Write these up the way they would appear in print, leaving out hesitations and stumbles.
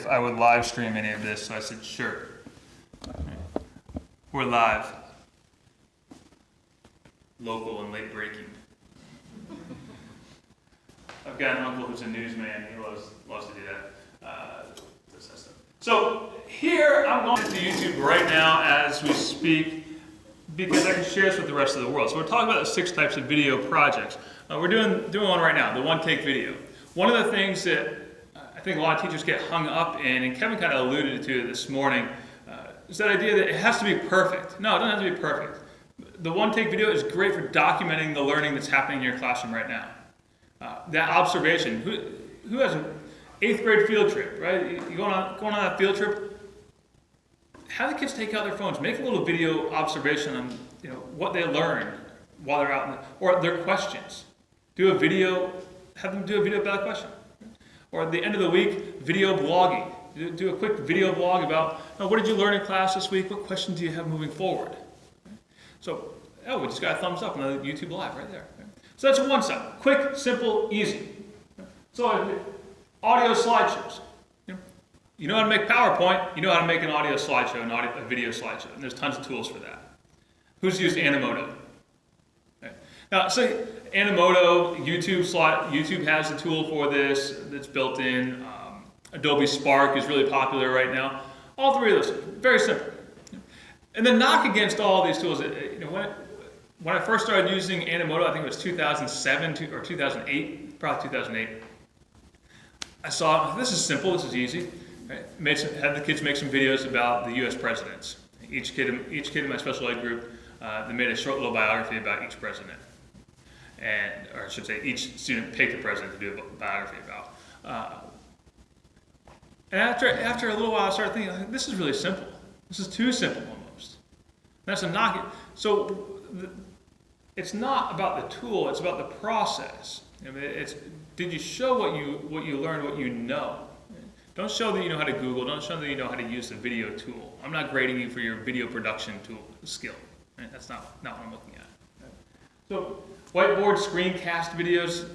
if I would live stream any of this, so I said, sure. We're live. Local and late breaking. I've got an uncle who's a newsman. He loves to do that. This stuff. So here, I'm going to YouTube right now as we speak because I can share this with the rest of the world. So we're talking about the 6 types of video projects. We're doing one right now, the one-take video. One of the things that I think a lot of teachers get hung up in, and Kevin kind of alluded to it this morning, is that idea that it has to be perfect. No, it doesn't have to be perfect. The one-take video is great for documenting the learning that's happening in your classroom right now. That observation. Who has an 8th grade field trip, right? You going on that field trip? Have the kids take out their phones, make a little video observation on what they learned while they're out, or their questions. Do a video, have them do a video about a question. Or at the end of the week, video blogging. Do a quick video blog about what did you learn in class this week? What questions do you have moving forward? So, we just got a thumbs up on the YouTube Live right there. So that's one side. Quick, simple, easy. So audio slideshows. You know how to make PowerPoint, you know how to make an audio slideshow, a video slideshow. And there's tons of tools for that. Who's used Animoto? Okay. Now, so Animoto, YouTube has a tool for this that's built in. Adobe Spark is really popular right now. All 3 of those, very simple. And the knock against all these tools, when I first started using Animoto, I think it was 2007 or 2008, probably 2008. I saw, this is simple, this is easy. Right? Had the kids make some videos about the U.S. presidents. Each kid in my special ed group, they made a short little biography about each president. Or I should say, each student picked a president to do a biography about. And after a little while, I started thinking, this is really simple. This is too simple almost. That's a knock. So it's not about the tool; it's about the process. Did you show what you learned, what you know? Don't show that you know how to Google. Don't show that you know how to use the video tool. I'm not grading you for your video production tool skill. Right? That's not what I'm looking at. Right? So whiteboard screencast videos.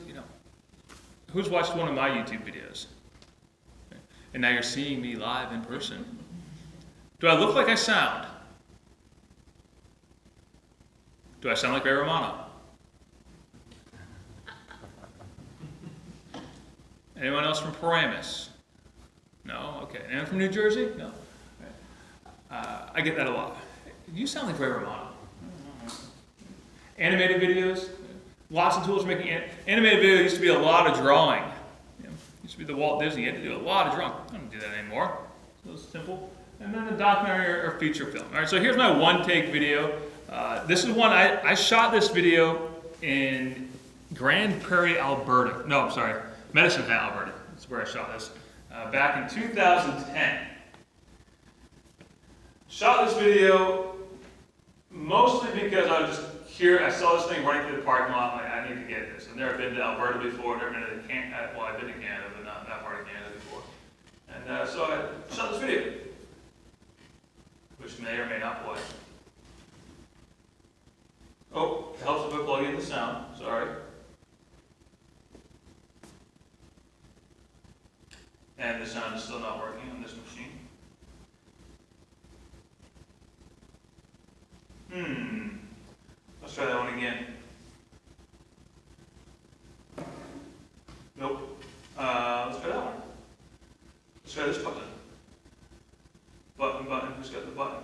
Who's watched one of my YouTube videos? And now you're seeing me live in person. Do I look like I sound? Do I sound like Ray Romano? Anyone else from Paramus? No? Okay. Anyone from New Jersey? No? I get that a lot. You sound like Ray Romano. Animated videos. Lots of tools for making animated video. Used to be a lot of drawing. Used to be the Walt Disney. You had to do a lot of drawing. I don't do that anymore. So it's simple. And then the documentary or feature film. All right, so here's my one-take video. This is one, I shot this video in Grand Prairie, Alberta. No, I'm sorry, Medicine Hat, Alberta. That's where I shot this. Back in 2010. Shot this video mostly because I was just here. I saw this thing running through the parking lot. I'm like, I need to get this. I've never been to Alberta before. Never been to I've been to Canada, but not that part of Canada before. And so I shot this video, which may or may not play. Oh, it helps if I plug in the sound. Sorry. And the sound is still not working on this machine. Let's try that one again. Nope. Let's try that one. Let's try this button. Button. Who's got the button?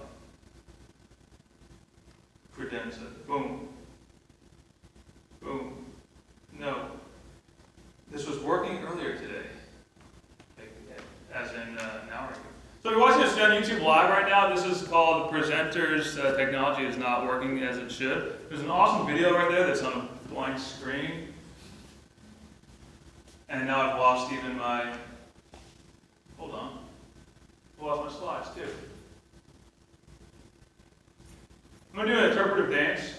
Credenza. Boom. Boom. No. This was working earlier today. As in an hour ago. So if you're watching this on YouTube Live right now, this is called the Presenters Technology is Not Working As It Should. There's an awesome video right there that's on a blank screen. And now I've lost even my, hold on, I lost my slides too. I'm going to do an interpretive dance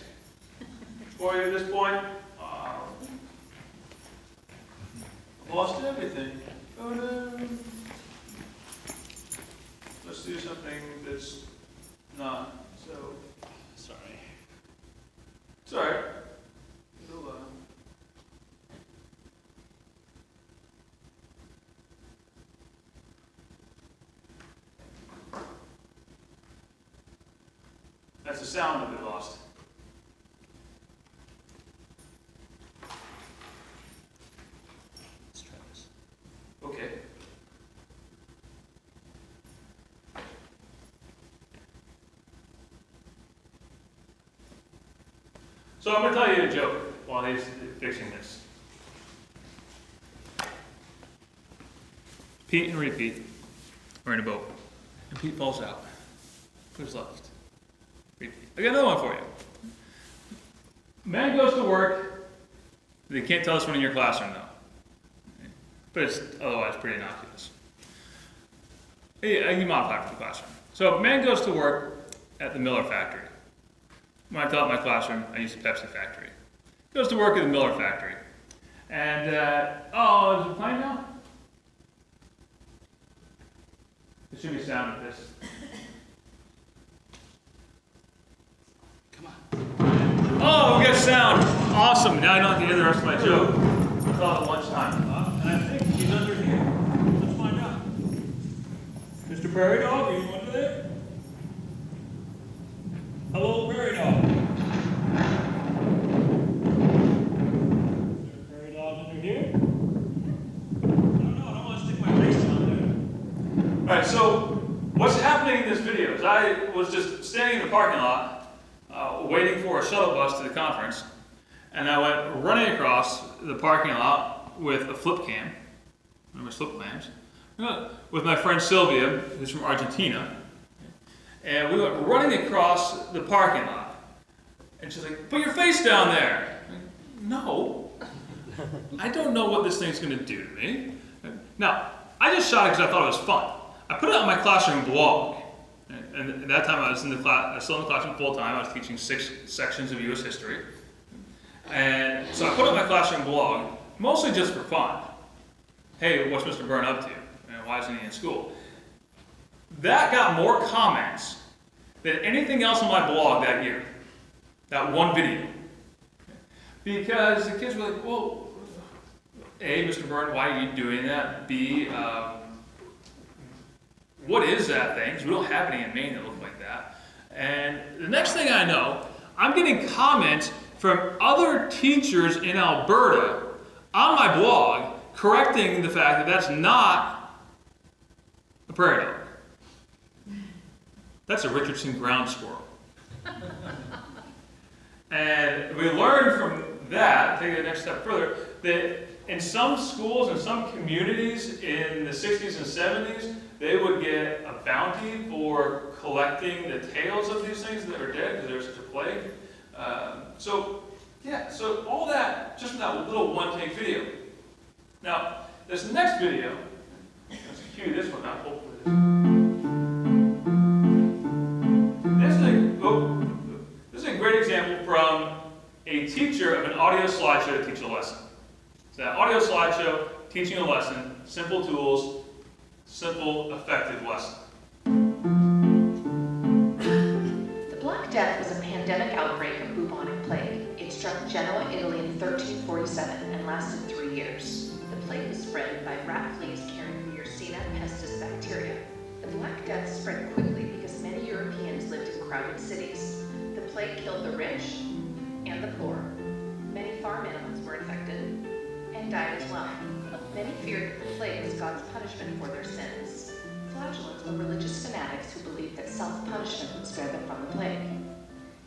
for you at this point. Lost everything. Oh no. Let's do something that's not so. Sorry. It's all right. It'll, That's the sound that we lost. Let's try this. Okay. So I'm going to tell you a joke while he's fixing this. Pete and Repeat are in a boat, and Pete falls out. Who's left? Repeat. I got another one for you. Man goes to work. They can't tell us one in your classroom, though. But it's otherwise pretty innocuous. You modify for the classroom. So man goes to work at the Miller factory. When I taught my classroom, I used the Pepsi factory. Goes to work at the Miller factory. And, is it playing now? There should be sound of this. Come on. Oh, we got sound. Awesome. Now I don't have to hear the rest of my joke. It's all at lunchtime. And I think he's under here. Let's find out. Mr. Prairie Dog, are you under there? Hello, Prairie Dog. Is there a Prairie Dog under here? I don't want to stick my face down there. Alright, so what's happening in this video is I was just standing in the parking lot waiting for a shuttle bus to the conference, and I went running across the parking lot with a flip cam, one of my flip cams, with my friend Sylvia, who's from Argentina. And we went running across the parking lot. And she's like, put your face down there. I'm like, no. I don't know what this thing's going to do to me. Now, I just shot it because I thought it was fun. I put it on my classroom blog. And at that time I was in the class, I was still in the classroom full time. I was teaching 6 sections of U.S. history. And so I put it on my classroom blog, mostly just for fun. Hey, what's Mr. Byrne up to? And why isn't he in school? That got more comments than anything else on my blog that year. That one video. Because the kids were like, well, A, Mr. Byrne, why are you doing that? B, what is that thing? Because we don't have any in Maine that look like that. And the next thing I know, I'm getting comments from other teachers in Alberta on my blog correcting the fact that that's not a prairie dog. That's a Richardson ground squirrel. And we learned from that, take it the next step further, that in some schools and some communities in the 60s and 70s, they would get a bounty for collecting the tails of these things that are dead because they were such a plague. So all that, just from that little one-take video. Now, this next video, let's cue this one up, hopefully. This is a great example from a teacher of an audio slideshow to teach a lesson. So that audio slideshow, teaching a lesson, simple tools, simple, effective lesson. The Black Death was a pandemic outbreak of bubonic plague. It struck Genoa, Italy in 1347 and lasted 3 years. The plague was spread by rat fleas carrying the Yersinia pestis bacteria. The Black Death spread quickly because many Europeans lived in crowded cities. The plague killed the rich and the poor. Many farm animals were infected and died as well. Many feared that the plague was God's punishment for their sins. Flagellants were religious fanatics who believed that self-punishment would spare them from the plague.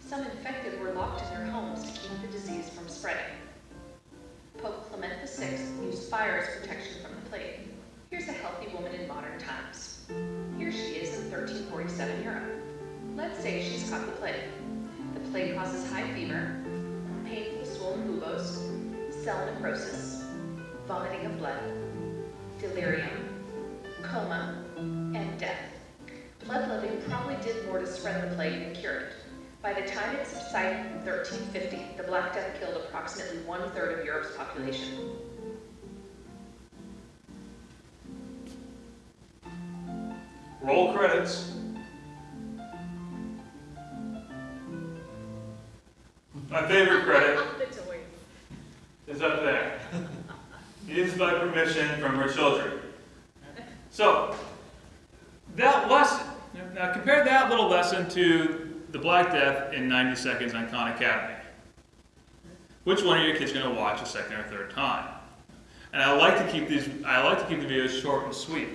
Some infected were locked in their homes to keep the disease from spreading. Pope Clement VI used fire as protection from the plague. Here's a healthy woman in modern times. Here she is in 1347 Europe. Let's say she's caught the plague. The plague causes high fever, painful swollen buboes, cell necrosis, vomiting of blood, delirium, coma, and death. Bloodletting probably did more to spread the plague than cure it. By the time it subsided in 1350, the Black Death killed approximately 1/3 of Europe's population. Roll credits. My favorite credit is up there. Used by permission from her children. So, that lesson, now compare that little lesson to The Black Death in 90 Seconds on Khan Academy. Which one are your kids going to watch a second or third time? And I like to keep the videos short and sweet.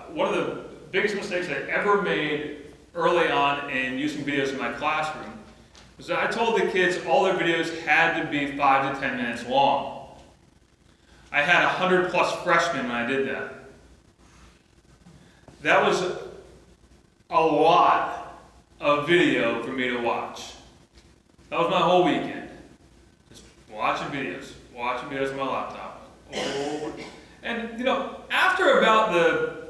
One of the biggest mistakes I ever made early on in using videos in my classroom was that I told the kids all their videos had to be 5 to 10 minutes long. I had 100 plus freshmen when I did that. That was a lot of video for me to watch. That was my whole weekend. Just watching videos on my laptop. And after about the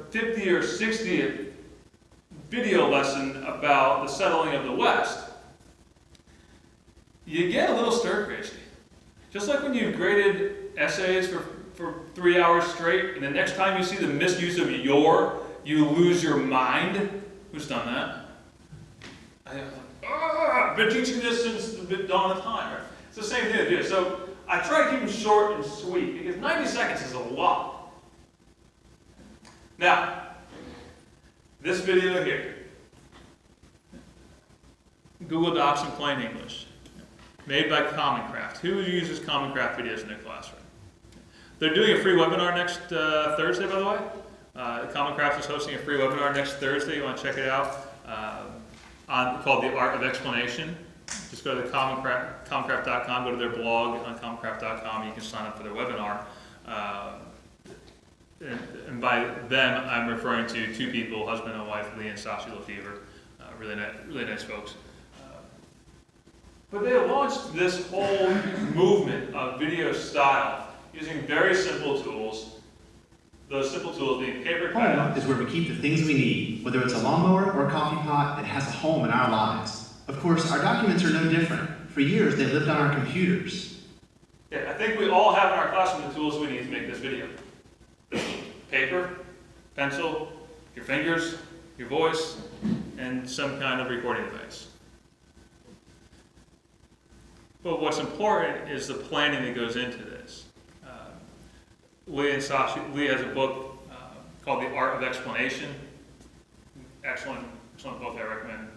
50 or 60th video lesson about the settling of the West, you get a little stir crazy. Just like when you've graded essays for 3 hours straight, and the next time you see the misuse of you lose your mind. Who's done that? I've been teaching this since the dawn of time. Right? It's the same thing to do. So I try to keep them short and sweet because 90 seconds is a lot. Now, this video here, Google Docs in plain English, made by Common Craft. Who uses Common Craft videos in their classroom? They're doing a free webinar next Thursday, by the way. Common Craft is hosting a free webinar next Thursday. You want to check it out? Called The Art of Explanation. Just go to commoncraft.com, go to their blog on commoncraft.com, and you can sign up for their webinar. And by them, I'm referring to two people, husband and wife, Lee and Sashi Lefevre. Really nice folks. But they launched this whole movement of video style using very simple tools. Those simple tools being paper cutouts. Home is where we keep the things we need, whether it's a lawnmower or a coffee pot that has a home in our lives. Of course, our documents are no different. For years, they lived on our computers. Yeah, I think we all have in our classroom the tools we need to make this video. Paper, pencil, your fingers, your voice, and some kind of recording device. But what's important is the planning that goes into this. Lee has a book called The Art of Explanation. Excellent book I recommend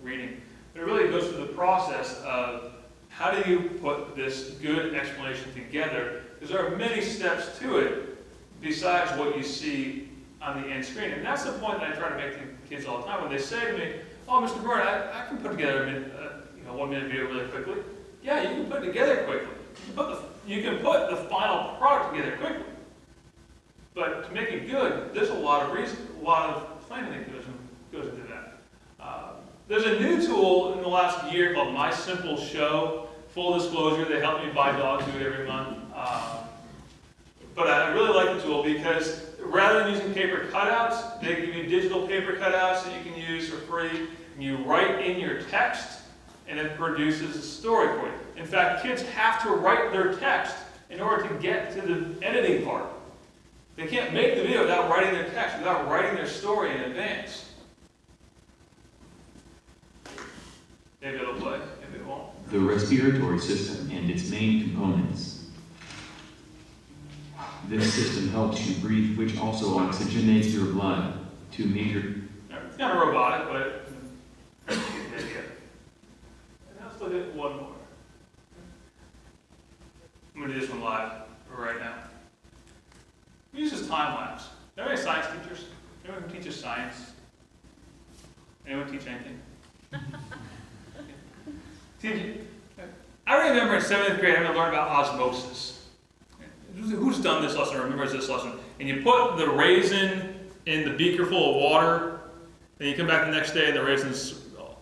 reading. But it really goes through the process of how do you put this good explanation together, because there are many steps to it besides what you see on the end screen. And that's the point that I try to make to kids all the time when they say to me, "Oh, Mr. Byrne, I can put together a 1 minute video really quickly." Yeah, you can put it together quickly. You can put the final product together quickly. But to make it good, there's a lot of planning that goes into that. There's a new tool in the last year called My Simple Show. Full disclosure, they help me buy dog food every month. But I really like the tool because rather than using paper cutouts, they give you digital paper cutouts that you can use for free. And you write in your text, and it produces a story for you. In fact, kids have to write their text in order to get to the editing part. They can't make the video without writing their text, without writing their story in advance. Maybe it'll play, maybe it won't. The respiratory system and its main components. This system helps you breathe, which also oxygenates your blood. Two major... It's kind of robotic, but you get the idea. And let's look at one more. I'm going to do this one live right now. It uses time-lapse. Are there any science teachers? Anyone who teaches science? Anyone teach anything? I remember in 7th grade having to learn about osmosis. Who's done this lesson or remembers this lesson? And you put the raisin in the beaker full of water, and you come back the next day and the raisin's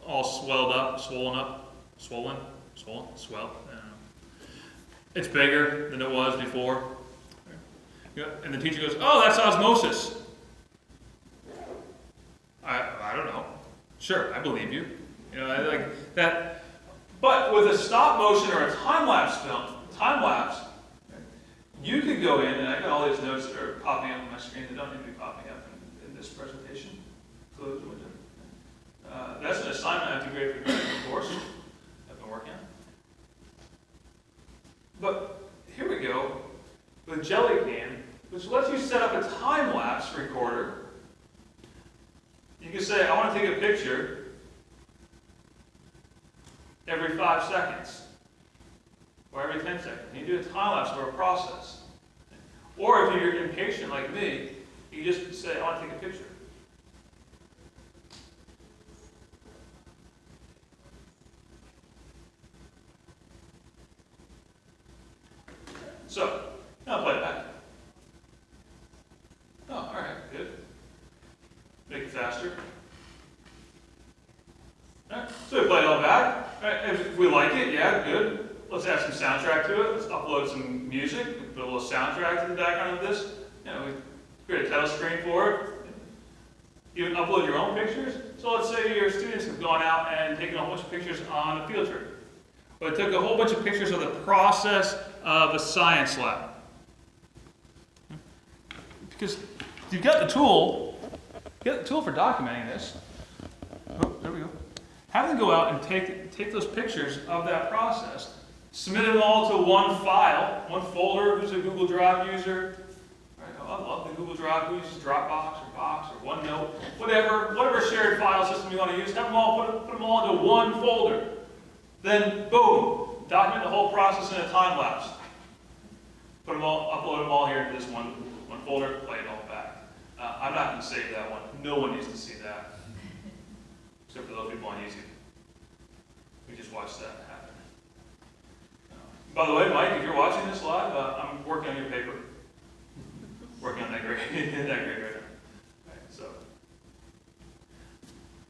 all swelled up, swollen. I don't know. It's bigger than it was before. And the teacher goes, "Oh, that's osmosis." I don't know. Sure, I believe you. I like that. But with a stop motion or a time lapse, you could go in, and I got all these notes that are popping up on my screen that don't need to be popping up in this presentation. Close the window. That's an assignment I have to grade for the course I've been working on. But here we go with Jellycan, which lets you set up a time lapse recorder. You can say, "I want to take a picture," every 5 seconds or every 10 seconds. You do a time lapse or a process. Or if you're impatient like me, you just say, I want to take a picture. So, now play it back. Oh, all right, good. Make it faster. All right, so we play it all back. All right, if we like it, yeah, good. Let's add some soundtrack to it. Let's upload some music. Put a little soundtrack to the background of this. You know, we create a title screen for it. You can upload your own pictures. So let's say your students have gone out and taken a whole bunch of pictures on a field trip. Or they took a whole bunch of pictures of the process of a science lab. Because you've got the tool for documenting this. Oh, there we go. Have them go out and take those pictures of that process, submit them all to one file, one folder. Who's a Google Drive user? Right, I love the Google Drive. Who uses Dropbox or Box or OneNote? Whatever shared file system you want to use, have them all put them all into one folder. Then, boom, document the whole process in a time lapse. Put them all, upload them all here into this one folder, play it all back. I'm not going to save that one. No one needs to see that. Except for those people on YouTube. We just watched that happen. By the way, Mike, if you're watching this live, I'm working on your paper. Working on that grade, right now. Right, so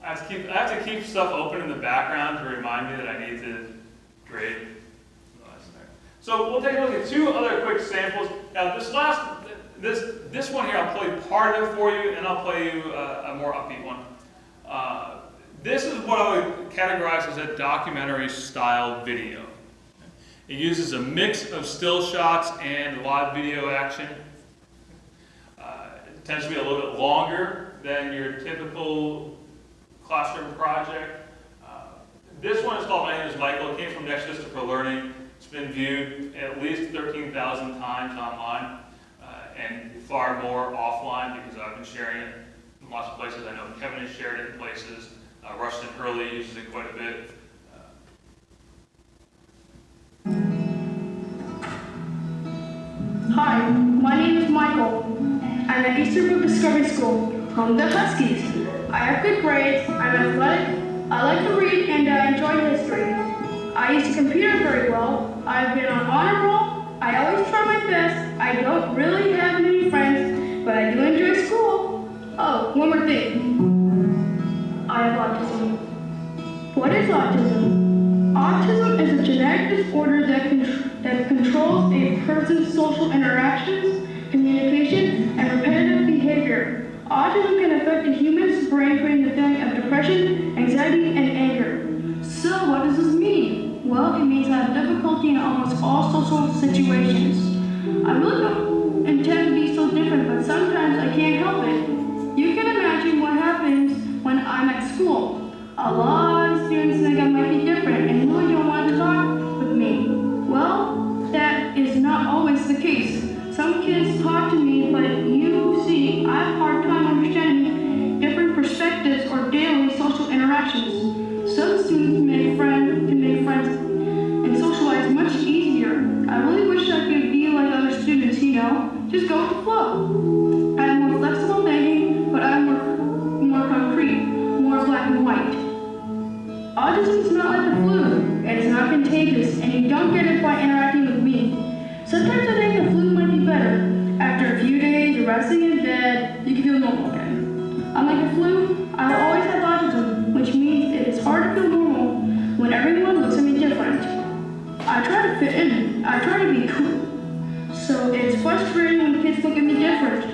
I have to keep stuff open in the background to remind me that I need to grade. So we'll take a look at 2 other quick samples. Now this one here, I'll play part of it for you, and I'll play you a more upbeat one. This is what I would categorize as a documentary style video. It uses a mix of still shots and live video action. It tends to be a little bit longer than your typical classroom project. This one is called My Name is Michael. It came from Next Vista for Learning. It's been viewed at least 13,000 times online and far more offline because I've been sharing it in lots of places. I know Kevin has shared it in places. Rustin Hurley uses it quite a bit. Hi, my name is Michael. I'm at Easterbrook Discovery School, home of the Huskies. I have good grades, I'm athletic, I like to read, and I enjoy history. I use the computer very well. I've been on honor roll. I always try my best. I don't really have many friends, but I do enjoy school. Oh, one more thing. I have autism. What is autism? Autism is a genetic disorder that controls a person's social interactions, communication, and repetitive behavior. Autism can affect a human's brain, creating a feeling of depression, anxiety, and anger. So what does this mean? Well, it means I have difficulty in almost all social situations. I really don't intend to be so different, but sometimes I can't help it. You can imagine what happens when I'm at school. A lot of students think I might be different and really don't want to talk with me. Well, that is not always the case. Some kids talk to me, but you see, I have a hard time understanding different perspectives or daily social interactions. Some students can make friends and socialize much easier. I really wish I could be like other students, just go with the flow. I have more flexible thinking, but I'm more concrete, more black and white. Autism is not like the flu. It is not contagious, and you don't get it by interacting with me. Sometimes I think the flu might be better. After a few days of resting in bed, you can feel normal again. Unlike the flu, I will always have autism, which means it is hard to feel normal when everyone looks at me different. I try to fit in. I try to be cool. So it's frustrating when kids look at me different.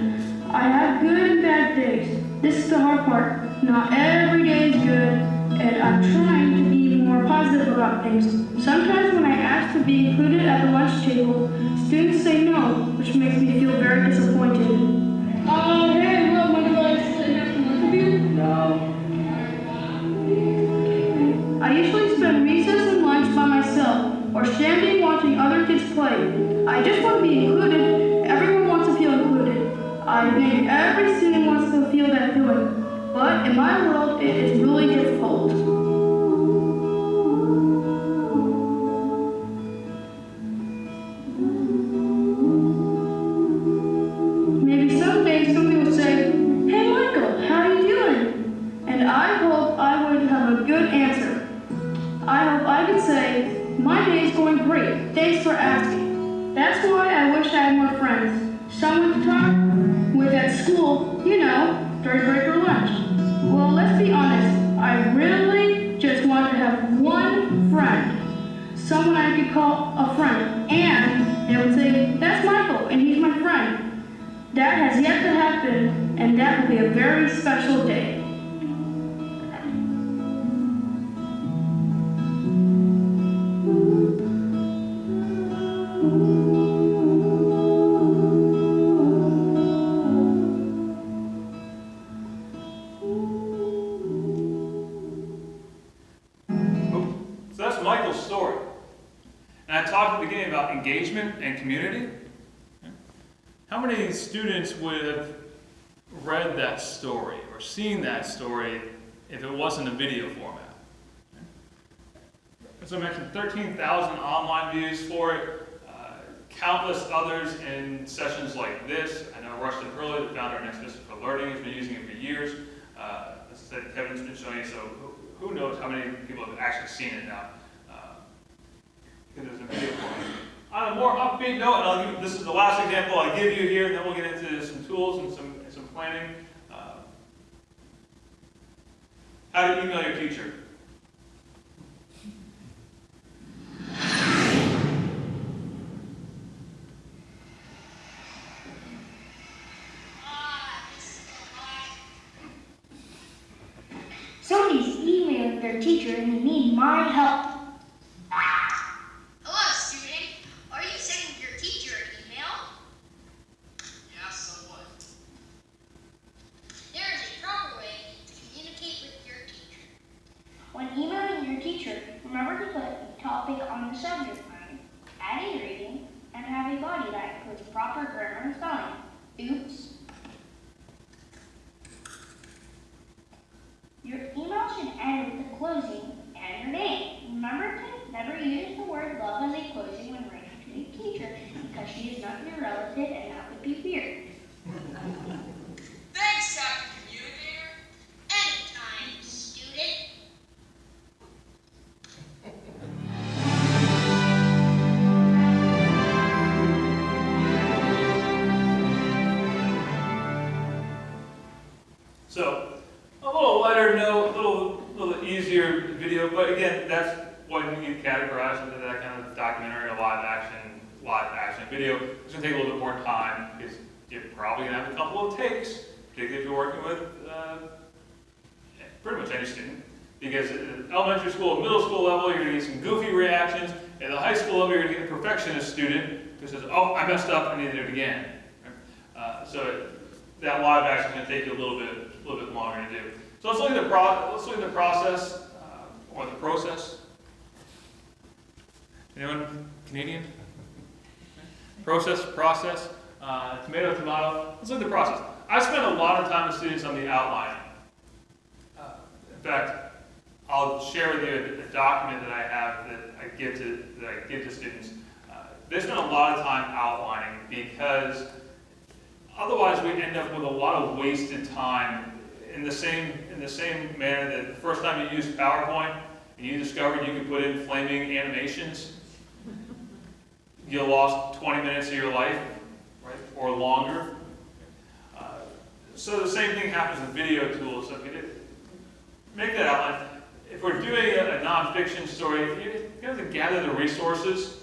I have good and bad days. This is the hard part. Not every day is good, and I'm trying to be more positive about things. Sometimes when I ask to be included at the lunch table, students say no, which makes me feel very disappointed. Hey, look, my device is next to both of you? No. I usually spend recess and lunch by myself, or standing watching other kids play. I just want to be included. Everyone wants to feel included. I think every student wants to feel that feeling. But in my world, it is really difficult. could say, my day's going great, thanks for asking. That's why I wish I had more friends. Someone to talk with at school, during break or lunch. Well, let's be honest, I really just want to have one friend. Someone I could call a friend, and they would say, that's Michael, and he's my friend. That has yet to happen, and that will be a very special day. So that's Michael's story. And I talked at the beginning about engagement and community. How many students would have read that story or seen that story if it wasn't a video format? As I mentioned, 13,000 online views for it, countless others in sessions like this. I know Rushton Hurley, the founder of Next Vista for Learning, has been using it for years. As I said, Kevin's been showing you, so who knows how many people have actually seen it now. Because there's a video format. On a more upbeat note, and this is the last example I'll give you here, and then we'll get into some tools and some planning. How to email your teacher. Somebody's emailing their teacher and they need my help. Hello, student. Are you sending your teacher an email? Yeah, somewhat. There is a proper way to communicate with your teacher. When emailing your teacher, remember to put a topic on the subject line, add a rating, and have a body that includes proper grammar and spelling. Oops. Your email should end with the closing and your name. Remember to never use the word love as a closing when writing to a teacher because she is not your relative and that would be weird. Thanks, Dr. Communicator. Anytime, student. So, a little lighter note, a little easier video, but again, that's what you categorize into that kind of documentary or live action video. It's going to take a little bit more time because you're probably going to have a couple of takes, particularly if you're working with pretty much any student. Because at elementary school and middle school level, you're going to get some goofy reactions. At the high school level, you're going to get a perfectionist student who says, oh, I messed up, I need to do it again. So that live action is going to take you a little bit longer to do. So let's look at the process, or the process. Anyone Canadian? Process. Tomato. Let's look at the process. I spend a lot of time with students on the outlining. In fact, I'll share with you a document that I have that I give to students. They spend a lot of time outlining because otherwise we end up with a lot of wasted time in the same manner that the first time you used PowerPoint and you discovered you could put in flaming animations, you lost 20 minutes of your life, right, or longer. So the same thing happens with video tools. So if you make that outline. If we're doing a nonfiction story, you have to gather the resources,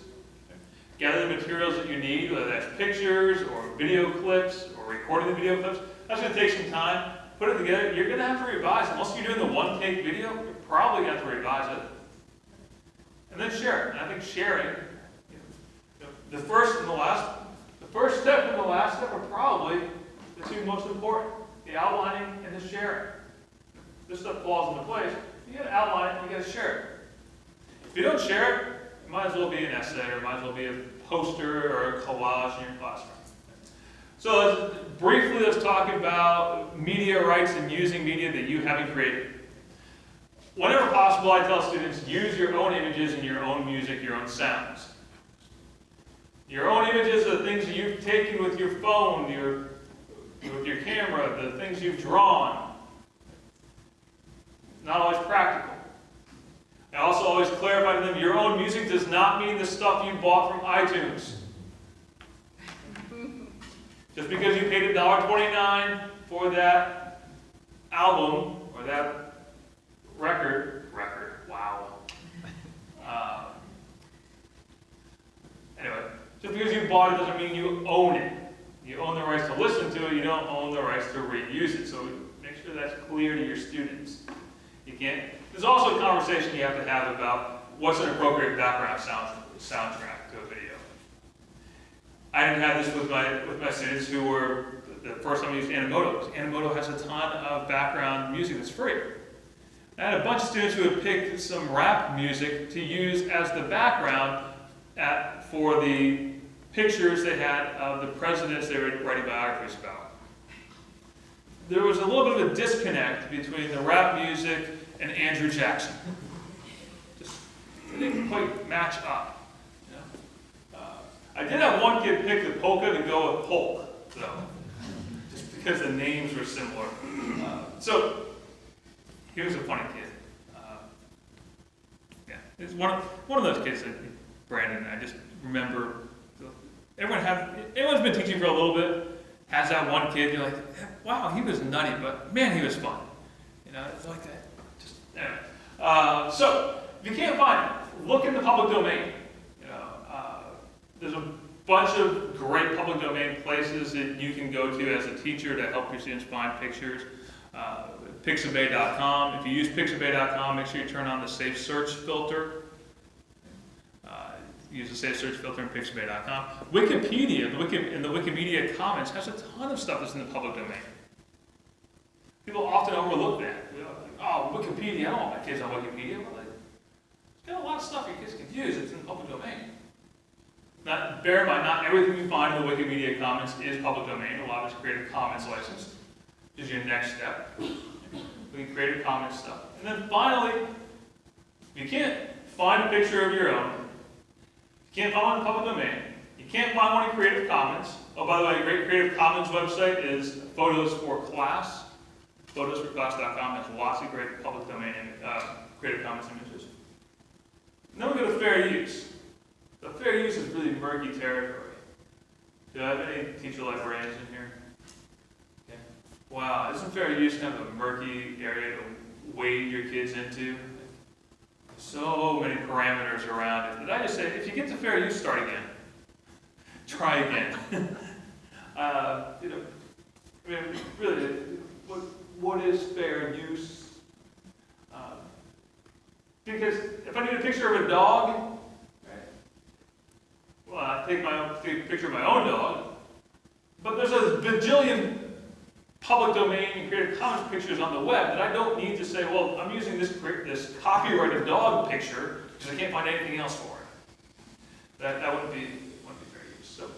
gather the materials that you need, whether that's pictures or video clips or recording the video clips. That's going to take some time. Put it together. You're going to have to revise. Unless you're doing the one-take video, you're probably going to have to revise it. And then share it. And I think sharing, the first step and the last step are probably the two most important, the outlining and the sharing. This stuff falls into place. You got to outline it and you got to share it. If you don't share it, it might as well be an essay or it might as well be a poster or a collage in your classroom. So let's talk about media rights and using media that you haven't created. Whenever possible, I tell students, use your own images and your own music, your own sounds. Your own images are the things that you've taken with your phone, with your camera, the things you've drawn. Not always practical. I also always clarify to them, your own music does not mean the stuff you bought from iTunes. Just because you paid $1.29 for that album or that record, wow. Anyway, just because you bought it doesn't mean you own it. You own the rights to listen to it, you don't own the rights to reuse it. So make sure that's clear to your students. You can't. There's also a conversation you have to have about what's an appropriate background soundtrack to a video. I didn't have this with my students who were the first time I used Animoto, because Animoto has a ton of background music that's free. I had a bunch of students who had picked some rap music to use as the background for the pictures they had of the presidents they were writing biographies about. There was a little bit of a disconnect between the rap music and Andrew Jackson. It didn't quite match up. You know? I did have one kid pick the polka to go with Polk, though, just because the names were similar. So he was a funny kid. Yeah, it's one of those kids that Brandon. I just remember. Everyone's been teaching for a little bit. Has that one kid? You're like, wow, he was nutty, but man, he was fun. You know, it's like that. Just anyway. So if you can't find it, look in the public domain. You know, there's a bunch of great public domain places that you can go to as a teacher to help your students find pictures. Pixabay.com. If you use Pixabay.com, make sure you turn on the safe search filter. Use the safe search filter in Pixabay.com. Wikipedia, in the Wikimedia Commons, has a ton of stuff that's in the public domain. People often overlook that. You know, like, oh, Wikipedia, I don't want my kids on Wikipedia. Well, there's got a lot of stuff your kids can use. It's in the public domain. Bear in mind, not everything you find in the Wikimedia Commons is public domain. A lot of it's Creative Commons licensed, which is your next step. We can Creative Commons stuff. And then finally, if you can't find a picture of your own, you can't find one in the public domain, you can't find one in Creative Commons. Oh, by the way, a great Creative Commons website is Photos for Class. Photosforclass.com has lots of great public domain Creative Commons images. And then we go to fair use. The fair use is really murky territory. Do I have any teacher librarians in here? Okay. Wow, isn't fair use kind of a murky area to wade your kids into? So many parameters around it. Did I just say, if you get to fair use, start again. Try again. You know, I mean, really, what is fair use? Because if I need a picture of a dog, right, well, I take a picture of my own dog, but there's a bajillion public domain and Creative Commons pictures on the web that I don't need to say, well, I'm using this copyrighted dog picture because I can't find anything else for it. That wouldn't be fair use. So,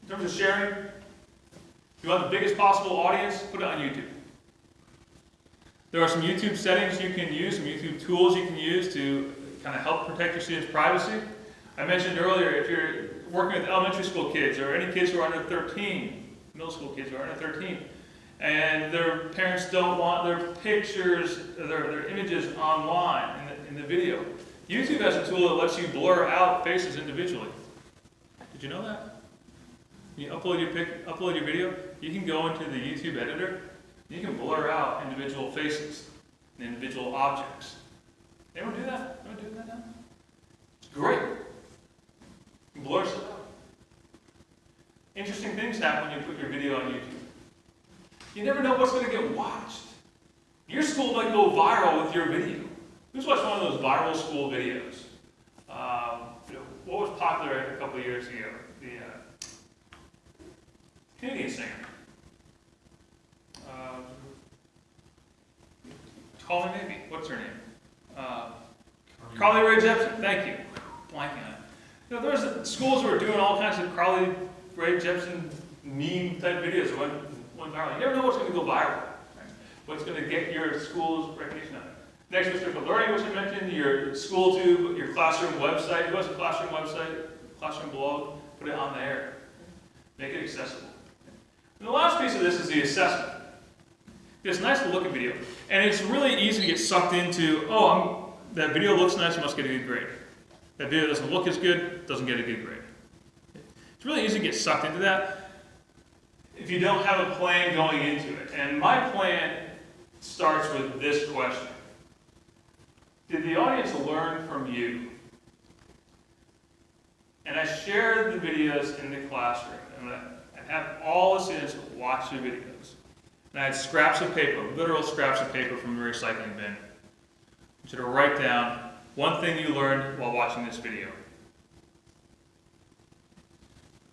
in terms of sharing, if you want the biggest possible audience, put it on YouTube. There are some YouTube settings you can use, some YouTube tools you can use to kind of help protect your students' privacy. I mentioned earlier, if you're working with elementary school kids or any kids who are under 13, middle school kids who are under 13, and their parents don't want their pictures, their images online in the video. YouTube has a tool that lets you blur out faces individually. Did you know that? When you upload your video, you can go into the YouTube editor, you can blur out individual faces and individual objects. Anyone do that? Anyone doing that now? It's great. You can blur stuff out. Interesting things happen when you put your video on YouTube. You never know what's going to get watched. Your school might go viral with your video. Who's watched one of those viral school videos? What was popular a couple of years ago? The Canadian singer. Call me maybe. What's her name? Carly Rae Jepsen. Thank you. Blanking on it. You know, there's schools who are doing all kinds of Carly Rae Jepsen meme type videos that went viral. You never know what's going to go viral. Right? What's going to get your school's recognition of it. Next, Mr. Learning, which I mentioned, your SchoolTube, your classroom website. Who has a classroom website, classroom blog? Put it on there. Make it accessible. And the last piece of this is the assessment. It's nice to look at video. And it's really easy to get sucked into, that video looks nice, I must get a good grade. That video doesn't look as good, doesn't get a good grade. It's really easy to get sucked into that if you don't have a plan going into it. And my plan starts with this question. Did the audience learn from you? And I shared the videos in the classroom, and I have all the students watch the videos. And I had scraps of paper, literal scraps of paper from the recycling bin. I want you to write down one thing you learned while watching this video.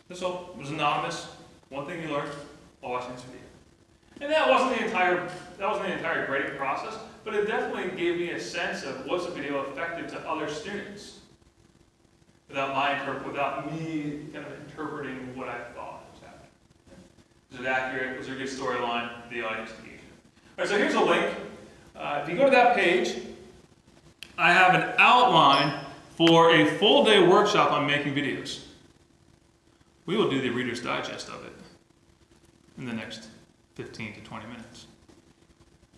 This all was anonymous. One thing you learned while watching this video. And that wasn't the entire grading process, but it definitely gave me a sense of was the video effective to other students without me kind of interpreting what I thought was happening. Was it accurate? Was there a good storyline? The audience engagement. All right, so here's a link. If you go to that page, I have an outline for a full day workshop on making videos. We will do the Reader's Digest of it in the next 15 to 20 minutes.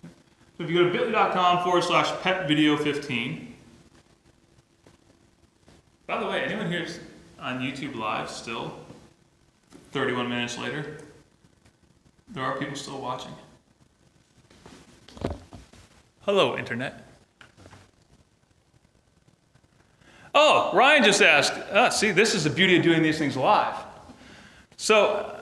So if you go to bit.ly/petvideo15. By the way, anyone here on YouTube Live still, 31 minutes later? There are people still watching. Hello, Internet. Oh, Ryan just asked, see, this is the beauty of doing these things live. So,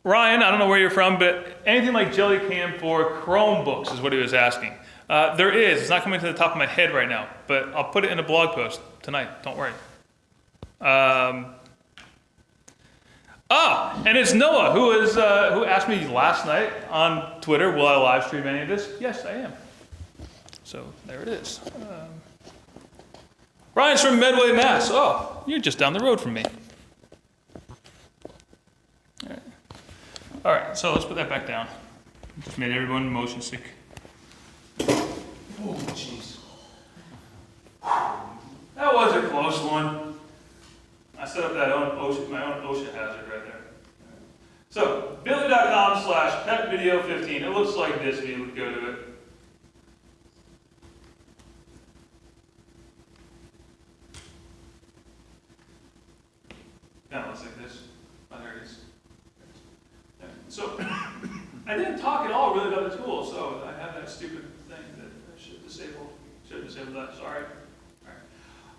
Ryan, I don't know where you're from, but anything like Jellycam for Chromebooks is what he was asking. There is. It's not coming to the top of my head right now, but I'll put it in a blog post tonight. Don't worry. And it's Noah who asked me last night on Twitter, will I live stream any of this? Yes, I am. So there it is. Ryan's from Medway, Mass. Oh, you're just down the road from me. All right, so let's put that back down. Just made everyone motion sick. Oh, jeez. That was a close one. I set up my own OSHA hazard right there. So, bit.ly/petvideo15. It looks like this if you would go to it. Kind of looks like this. Oh, there it is. So, I didn't talk at all really about the tool, so I have that stupid thing that I should disable. Should have disabled that, sorry.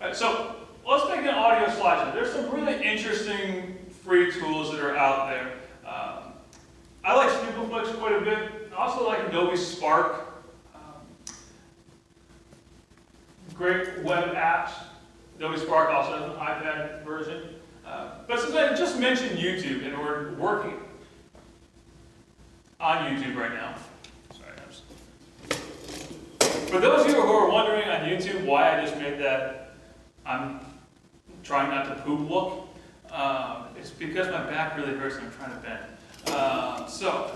All right, so let's make an audio slideshow. There's some really interesting free tools that are out there. I like StupidFlix quite a bit. I also like Adobe Spark. Great web apps. Adobe Spark also has an iPad version. But since I just mentioned YouTube, and we're working on YouTube right now. Sorry, for those of you who are wondering on YouTube why I just made that I'm trying not to poop look, it's because my back really hurts and I'm trying to bend. So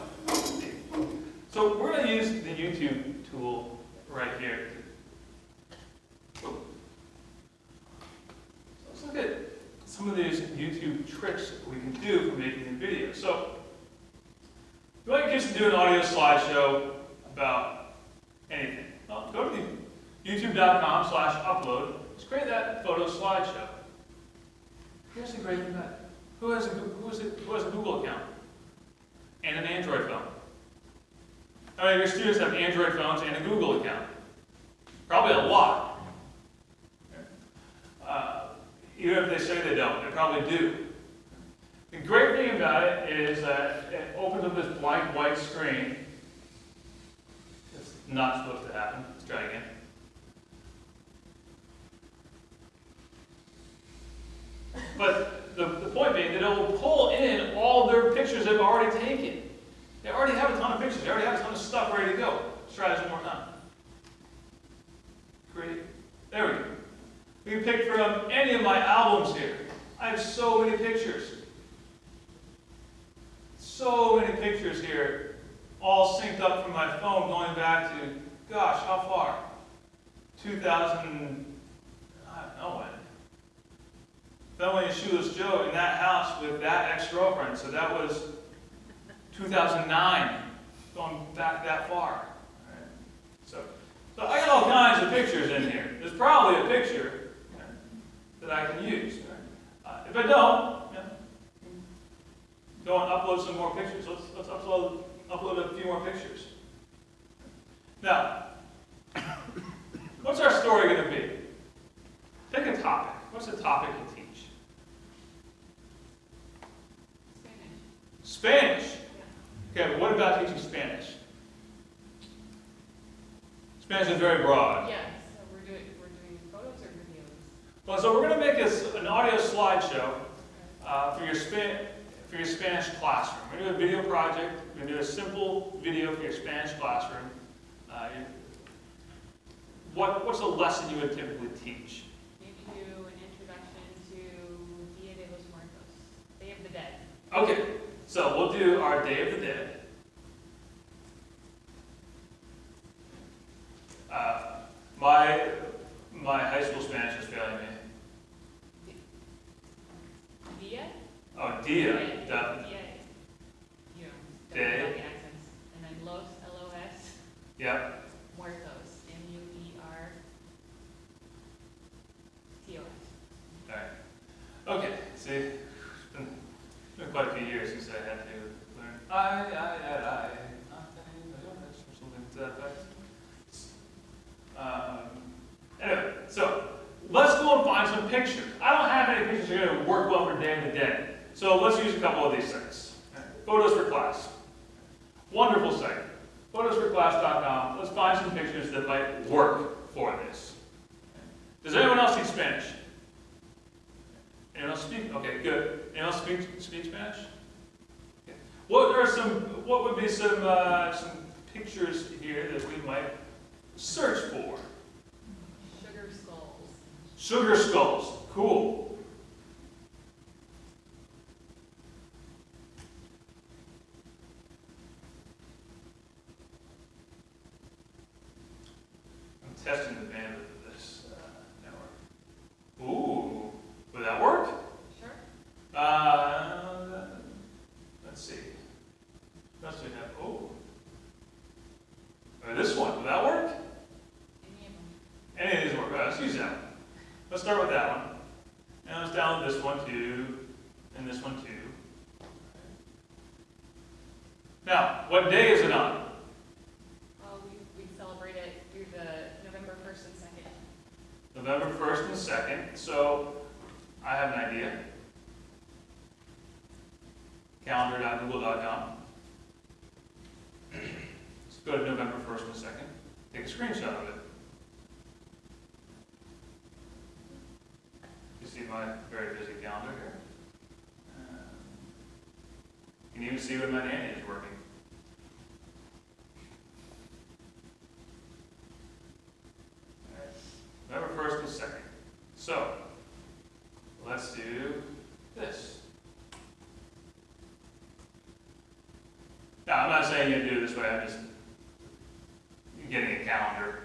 we're going to use the YouTube tool right here. So let's look at some of these YouTube tricks that we can do for making a video. So you want kids to do an audio slideshow about anything? Well, go to the youtube.com/upload. Let's create that photo slideshow. Here's the great thing about it. Who has a Google account? And an Android phone? How many of your students have Android phones and a Google account? Probably a lot. Even if they say they don't, they probably do. The great thing about it is that it opens up this blank white screen. It's not supposed to happen. Let's try again. But the point being that it will pull in all their pictures they've already taken. They already have a ton of pictures. They already have a ton of stuff ready to go. Let's try this one more time. Great. There we go. We can pick from any of my albums here. I have so many pictures. So many pictures here, all synced up from my phone going back to, gosh, how far? 2000, I don't know when. Filming a Shoeless Joe in that house with that ex-girlfriend, so that was 2009. going back that far. All right. So I got all kinds of pictures in here. There's probably a picture that I can use. Right? If I don't, go and upload some more pictures. Let's upload a few more pictures. Now, what's our story going to be? Pick a topic. What's the topic to teach? Spanish. Okay, but what about teaching Spanish? Spanish is very broad. Yeah, so we're doing photos or videos? Well, so we're going to make an audio slideshow for your Spanish classroom. We're going to do a video project. We're going to do a simple video for your Spanish classroom. What's a lesson you would typically teach? Maybe do an introduction to Dia de los Muertos, Day of the Dead. Okay, so we'll do our Day of the Dead. My high school Spanish is failing me. Dia? Oh, Dia. Dia. You know, Day. like accents. And then Los, L-O-S, Yep. Muertos, M-U-E-R-T-O-S. All right. Okay. See, it's been quite a few years since I had to learn. I. Something to that effect. Anyway, so let's go and find some pictures. I don't have any pictures that are going to work well for Day of the Dead. So let's use a couple of these sites. Photos for Class. Wonderful site. Photosforclass.com. Let's find some pictures that might work for this. Does anyone else speak Spanish? Anyone else speak? Okay, good. Anyone else speak Spanish? Okay. What would be some pictures here that we might search for? Sugar skulls. Sugar skulls. Cool. I'm testing the bandwidth of this network. Ooh, would that work? Sure. Let's see. What else do we have? Oh. Or this one. Would that work? Any of them. Any of these work. Let's use that one. Let's start with that one. And let's download this one too. And this one too. Now, what day is it on? Well, we celebrate it through the November 1st and 2nd. November 1st and 2nd. So, I have an idea. Calendar.google.com. Let's go to November 1st and 2nd. Take a screenshot of it. You see my very busy calendar here. You can even see when my nanny is working. November 1st and 2nd. So, let's do this. Now, I'm not saying you do it this way, I'm just getting a calendar.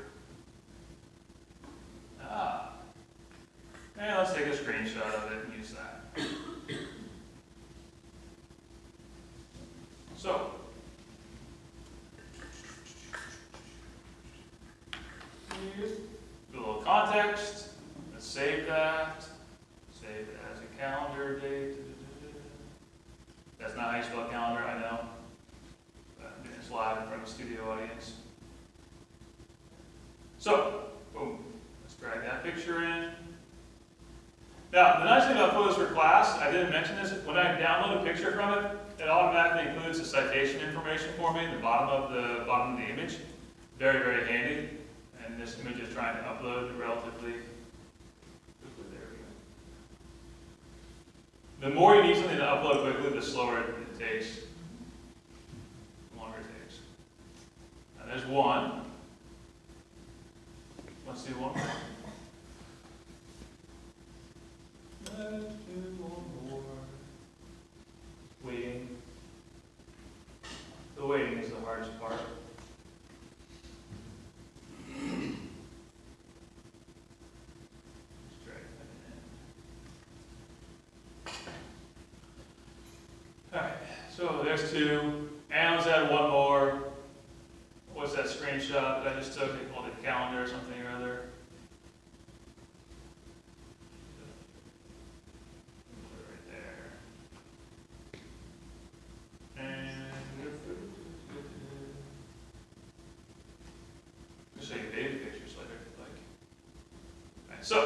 And let's take a screenshot of it and use that. So, here's a little context. Let's save that. Save it as a calendar date. That's not how you spell calendar, I know. But I'm doing this live in front of a studio audience. So, boom. Let's drag that picture in. Now, the nice thing about Photos for Class, I didn't mention this, when I download a picture from it, it automatically includes the citation information for me at the bottom of the image. Very, very handy. And this image is trying to upload relatively quickly. There we go. The more you need something to upload quickly, the slower it takes. The longer it takes. Now there's one. Let's do one more. Let's do one more. Waiting. The waiting is the hardest part. Alright, so there's two, and let's add one more. that screenshot that I just took? They called it calendar or something or other. Put it right there. And I'll show you baby pictures later, if you'd like. All right, so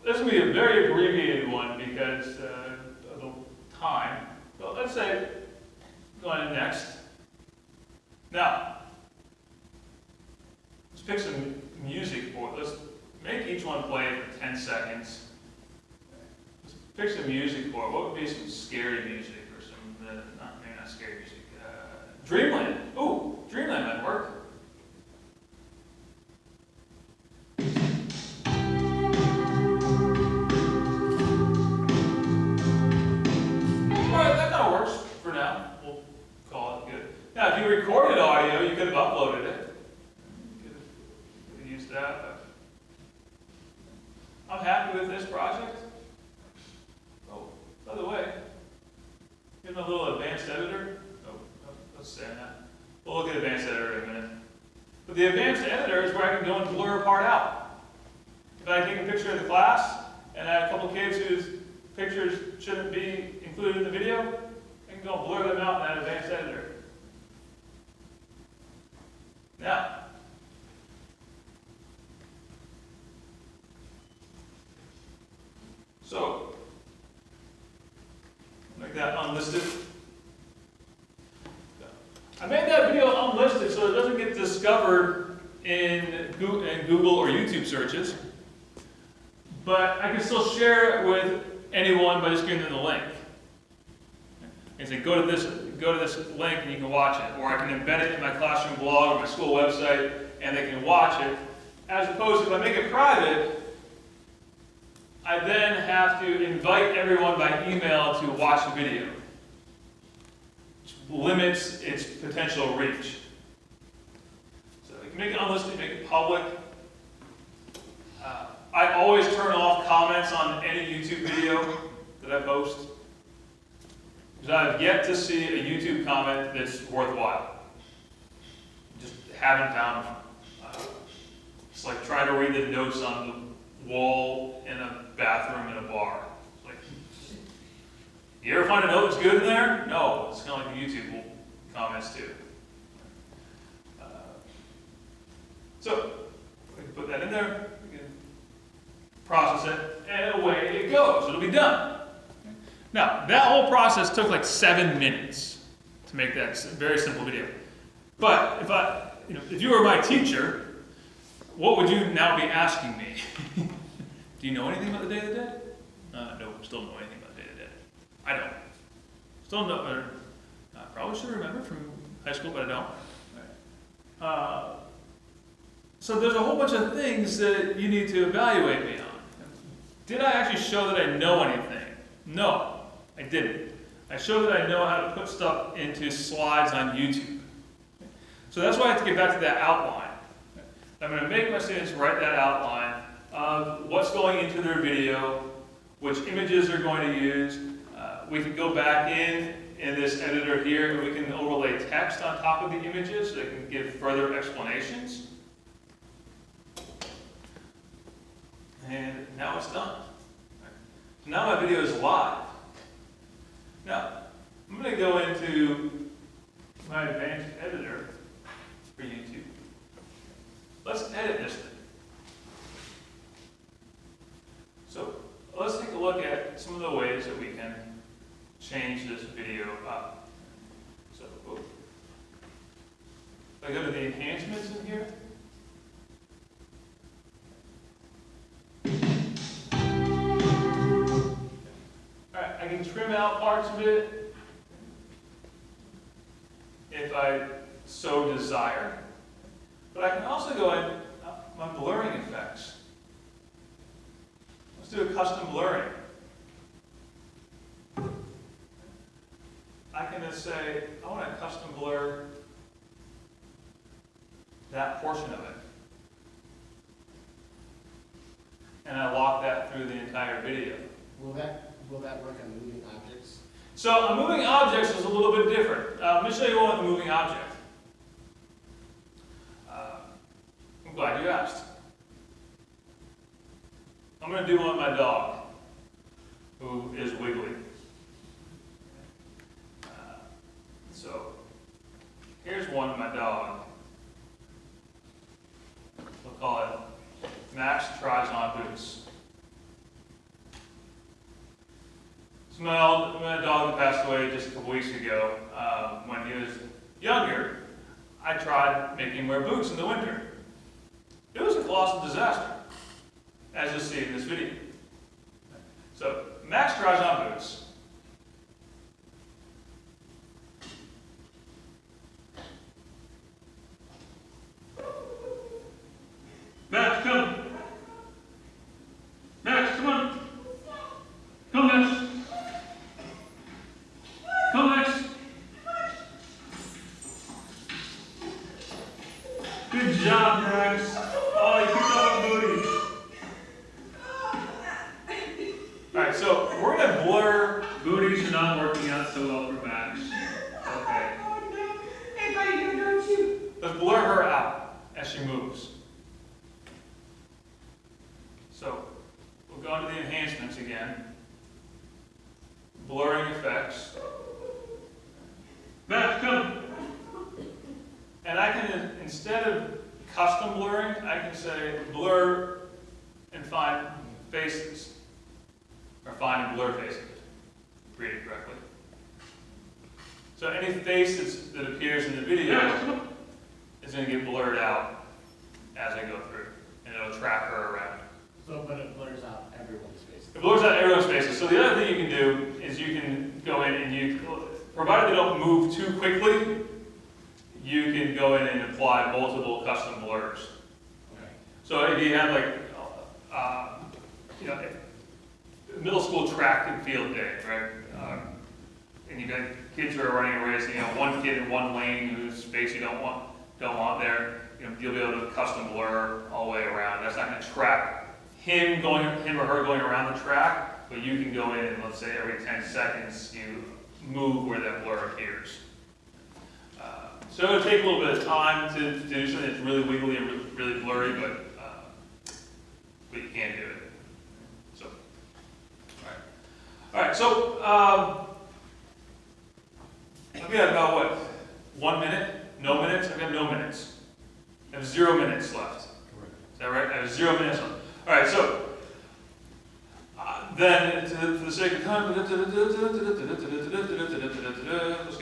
this will be a very abbreviated one because of the time. Well, let's say go on next. Now, let's pick some music for it. Let's make each one play for 10 seconds. Let's pick some music for it. What would be some scary music or some, maybe not scary music? Dreamland. Ooh, Dreamland might work. Alright, that kind of works for now. We'll call it good. Now, if you recorded audio, you could have uploaded it. You could have used that, but I'm happy with this project. Oh, by the way, here's my little advanced editor. Oh, let's stay on that. We'll look at advanced editor in a minute. But the advanced editor is where I can go and blur a part out. If I take a picture of the class and I have a couple of kids whose pictures shouldn't be included in the video, I can go and blur them out in that advanced editor. Now, so, make that unlisted. I made that video unlisted so it doesn't get discovered in Google or YouTube searches, but I can still share it with anyone by just giving them the link. And say, go to this link and you can watch it, or I can embed it in my classroom blog or my school website and they can watch it. As opposed to if I make it private, I then have to invite everyone by email to watch the video, which limits its potential reach. So you can make it unlisted, make it public. I always turn off comments on any YouTube video that I post, because I've yet to see a YouTube comment that's worthwhile. Just haven't found one. It's like trying to read the notes on the wall in a bathroom in a bar. Like, you ever find a note that's good in there? No, it's kind of like the YouTube comments too. So we can put that in there. We can process it, and away it goes. It'll be done. Now, that whole process took like 7 minutes to make that very simple video. But if you were my teacher, what would you now be asking me? Do you know anything about the Day of the Dead? No, still don't know anything about the Day of the Dead. I don't. Still know, I probably should remember from high school, but I don't. So there's a whole bunch of things that you need to evaluate me on. Did I actually show that I know anything? No, I didn't. I showed that I know how to put stuff into slides on YouTube. So that's why I have to get back to that outline. I'm going to make my students write that outline of what's going into their video, which images they're going to use. We can go back in this editor here, and we can overlay text on top of the images so they can give further explanations. And now it's done. So now my video is live. Now, I'm going to go into my advanced editor for YouTube. Let's edit this thing. So let's take a look at some of the ways that we can change this video up. So if I go to the enhancements in here, alright, I can trim out parts of it if I so desire. But I can also go in my blurring effects. Let's do a custom blurring. I can just say, I want to custom blur that portion of it. And I lock that through the entire video. Will that work on moving objects? So a moving objects is a little bit different. Let me show you one with a moving object. I'm glad you asked. I'm going to do one with my dog, who is Wiggly. So, here's one with my dog. We'll call it Max Tries On Boots. So my dog that passed away just a couple weeks ago, when he was younger, I tried making him wear boots in the winter. It was a colossal disaster, as you'll see in this video. So, Max tries on boots. Max, come. Max, come on. Come, Max. Come, Max. Good job, Max. Oh, you picked up a booty. Alright, so we're going to blur. Booties are not working out so well for Max. Okay. Hey, buddy, don't you? Let's blur her out as she moves. So, we'll go into the enhancements again. Blurring effects. Max, come. And I can, instead of custom blurring, I can say blur and find faces. Or find and blur faces. Read it correctly. So any face that appears in the video is going to get blurred out as I go through. And it'll track her around. So, but it blurs out everyone's face. It blurs out everyone's faces. So the other thing you can do is you can go in and provided they don't move too quickly, you can go in and apply multiple custom blurs. Okay. So if you have like, middle school track and field day, right? And you got kids who are running a race, one kid in one lane whose space you don't want there, you'll be able to custom blur all the way around. That's not going to track him or her going around the track, but you can go in and let's say every 10 seconds you move where that blur appears. So it'll take a little bit of time to do something that's really wiggly and really blurry, but you can do it. So, all right. So I've got about what, 1 minute? No minutes? I've got no minutes. I have 0 minutes left. Correct. Is that right? I have 0 minutes left. All right. So then, for the sake of time, let's get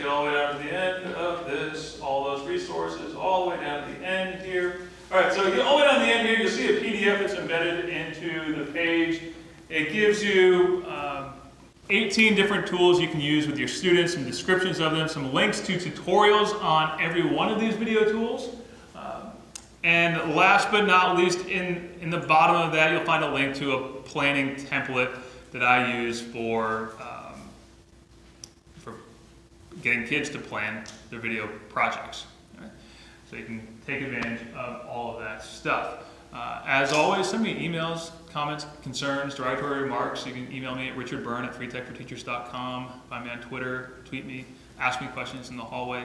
all the way down to the end of this, all those resources, all the way down to the end here. All right, so you get all the way down to the end here, you'll see a PDF that's embedded into the page. It gives you 18 different tools you can use with your students, some descriptions of them, some links to tutorials on every one of these video tools. And last but not least, in the bottom of that, you'll find a link to a planning template that I use for getting kids to plan their video projects. Right? So you can take advantage of all of that stuff. As always, send me emails, comments, concerns, derogatory remarks. You can email me at richardbyrne@freetechforteachers.com. Find me on Twitter, tweet me, ask me questions in the hallway.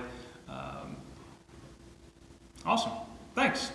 Awesome. Thanks.